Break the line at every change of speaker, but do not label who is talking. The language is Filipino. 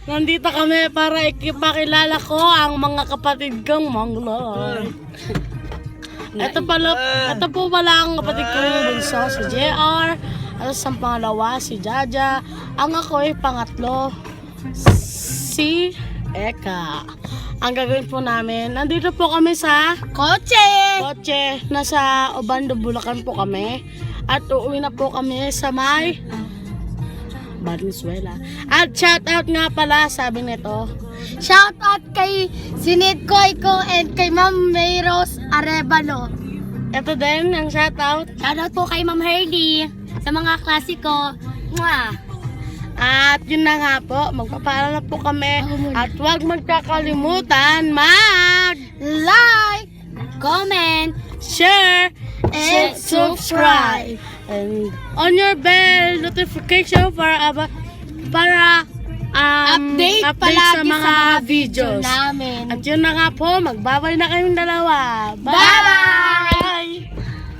Nandito kami para ipakilala ko ang mga kapatid kong Mongoloid. Ito po pala ang kapatid ko yung bunso, si JR. At ang pangalawa, si Jaja. Ang ako'y pangatlo, si Eka. Ang gagawin po namin, nandito po kami sa kotse. Nasa Obando, Bulacan po kami. At uuwi na po kami sa may Valenzuela. At shoutout nga pala, sabi nito.
Shoutout kay Sinit Koiko and kay Ma'am Mayros Arevalo.
Ito din ang shoutout.
Shoutout po kay Ma'am Herdy sa mga klasiko. Mwah!
At yun na nga po, magpapaalam na po kami. At huwag magkakalimutan
Like, comment,
share,
and subscribe.
And on your bell notification para
Update
sa
palagi
mga videos.
namin.
At yun na nga po, magbabay na kayong dalawa.
Bye-bye!